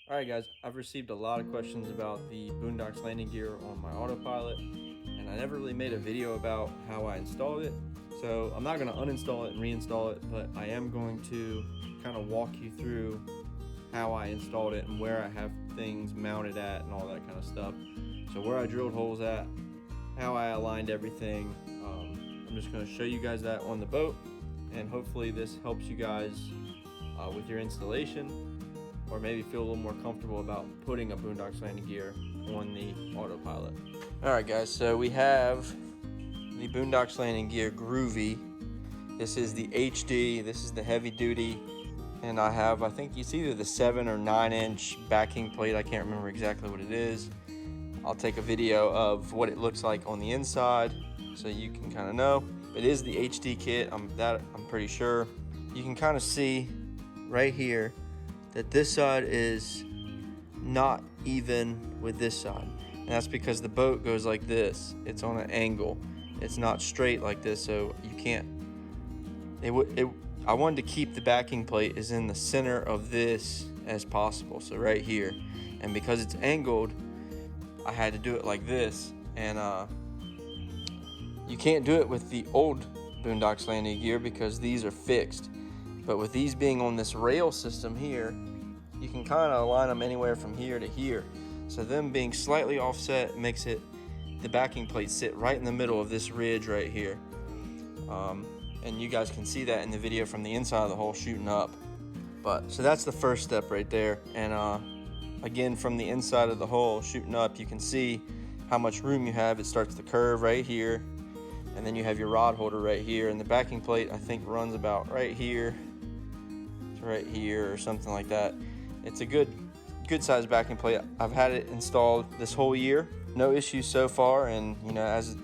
Alright guys, I've received a lot of questions about the Boonedox landing gear on my Autopilot, and I never really made a video about how I installed it. So I'm not going to uninstall it and reinstall it, but I am going to kind of walk you through how I installed it and where I have things mounted at and all that kind of stuff. So where I drilled holes at, how I aligned everything. I'm just going to show you guys that on the boat, and hopefully this helps you guys with your installation, or maybe feel a little more comfortable about putting a Boonedox landing gear on the Autopilot. Alright guys, so we have the Boonedox landing gear Groovy. This is the HD, this is the heavy duty, and I think it's either the 7 or 9 inch backing plate. I can't remember exactly what it is. I'll take a video of what it looks like on the inside so you can kind of know. It is the HD kit, I'm pretty sure. You can kind of see right here that this side is not even with this side, and that's because the boat goes like this. It's on an angle, it's not straight like this, so you can't. I wanted to keep the backing plate as in the center of this as possible, so right here, and because it's angled I had to do it like this. And you can't do it with the old Boonedox landing gear because these are fixed. But with these being on this rail system here, you can kind of align them anywhere from here to here. So them being slightly offset makes the backing plate sit right in the middle of this ridge right here. And you guys can see that in the video from the inside of the hole shooting up. So that's the first step right there. And again, from the inside of the hole shooting up, you can see how much room you have. It starts to curve right here, and then you have your rod holder right here, and the backing plate I think runs about right here to right here or something like that. It's a good sized backing plate. I've had it installed this whole year, no issues so far. And you know, as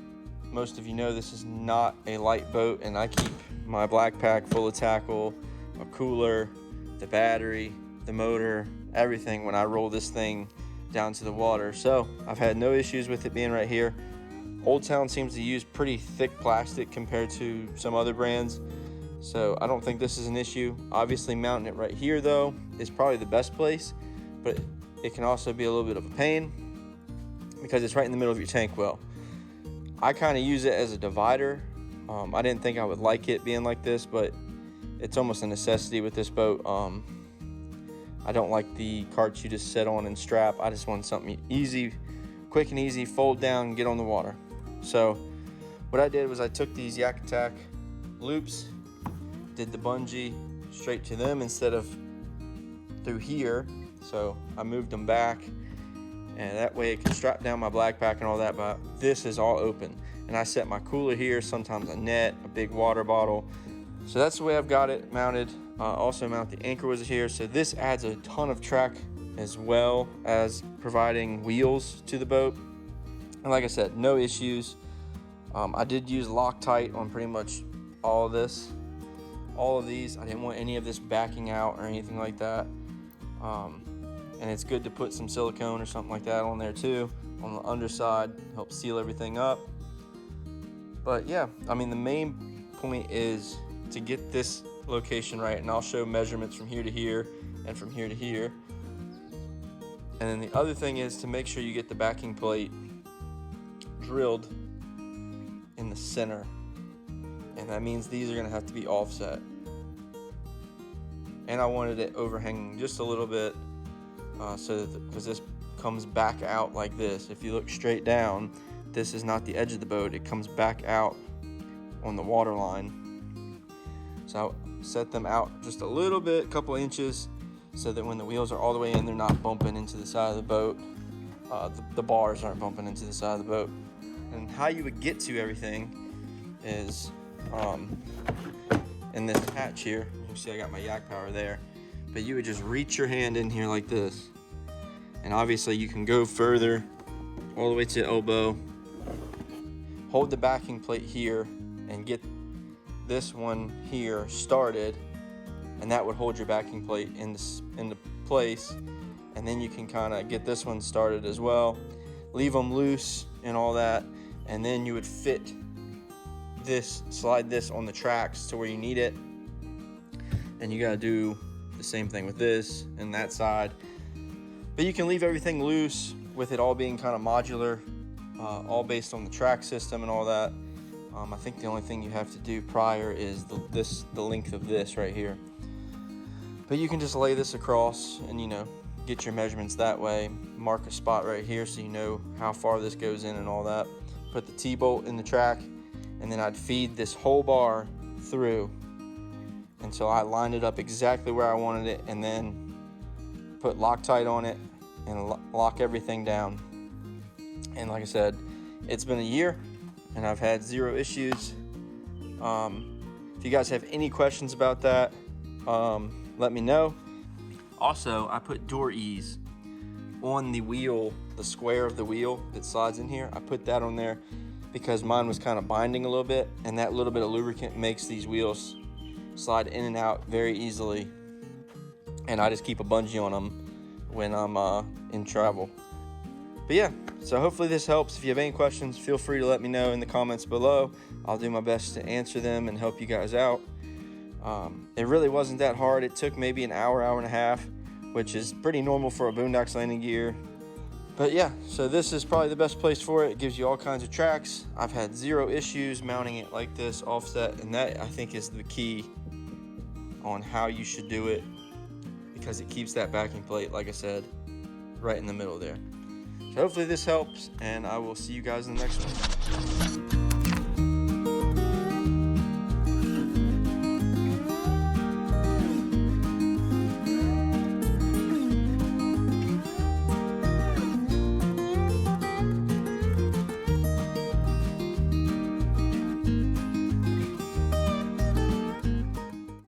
most of you know, this is not a light boat, and I keep my black pack full of tackle, a cooler, the battery, the motor, everything when I roll this thing down to the water. So I've had no issues with it being right here. Old Town seems to use pretty thick plastic compared to some other brands, so I don't think this is an issue. Obviously mounting it right here though is probably the best place, but it can also be a little bit of a pain because it's right in the middle of your tank well. I kind of use it as a divider. I didn't think I would like it being like this, but it's almost a necessity with this boat. I don't like the carts you just set on and strap. I just want something easy, quick and easy, fold down and get on the water. So what I did was I took these Yak Attack loops, did the bungee straight to them instead of through here. So I moved them back, and that way it can strap down my black pack and all that, but this is all open. And I set my cooler here, sometimes a net, a big water bottle. So that's the way I've got it mounted. Also mount the anchor was here, so this adds a ton of track as well as providing wheels to the boat. And like I said, no issues. I did use Loctite on pretty much all of these. I didn't want any of this backing out or anything like that. And it's good to put some silicone or something like that on there too, on the underside, help seal everything up. But yeah, I mean, the main point is to get this location right, and I'll show measurements from here to here and from here to here. And then the other thing is to make sure you get the backing plate drilled in the center, and that means these are going to have to be offset. And I wanted it overhanging just a little bit, because this comes back out like this. If you look straight down, this is not the edge of the boat, it comes back out on the water line. So I set them out just a little bit, a couple inches, so that when the wheels are all the way in, they're not bumping into the side of the boat. The bars aren't bumping into the side of the boat. And how you would get to everything is in this hatch here. You can see I got my yak power there, but you would just reach your hand in here like this, and obviously you can go further all the way to the elbow, hold the backing plate here and get this one here started, and that would hold your backing plate into place. And then you can kind of get this one started as well, leave them loose and all that, and then you would fit this, slide this on the tracks to where you need it. And you got to do the same thing with this and that side. But you can leave everything loose with it all being kind of modular, all based on the track system and all that. I think the only thing you have to do prior is the length of this right here. But you can just lay this across and, you know, get your measurements that way. Mark a spot right here so you know how far this goes in and all that. Put the T-bolt in the track, and then I'd feed this whole bar through until I lined it up exactly where I wanted it, and then put Loctite on it and lock everything down. And like I said, it's been a year and I've had 0 issues. If you guys have any questions about that, let me know. Also, I put door ease on the wheel, the square of the wheel that slides in here. I put that on there because mine was kind of binding a little bit, and that little bit of lubricant makes these wheels slide in and out very easily. And I just keep a bungee on them when I'm in travel. But yeah, so hopefully this helps. If you have any questions, feel free to let me know in the comments below. I'll do my best to answer them and help you guys out. It really wasn't that hard. It took maybe an hour, hour and a half, which is pretty normal for a Boonedox landing gear. But yeah, so this is probably the best place for it. It gives you all kinds of tracks. I've had 0 issues mounting it like this, offset, and that I think is the key on how you should do it, because it keeps that backing plate, like I said, right in the middle there. So hopefully this helps, and I will see you guys in the next one.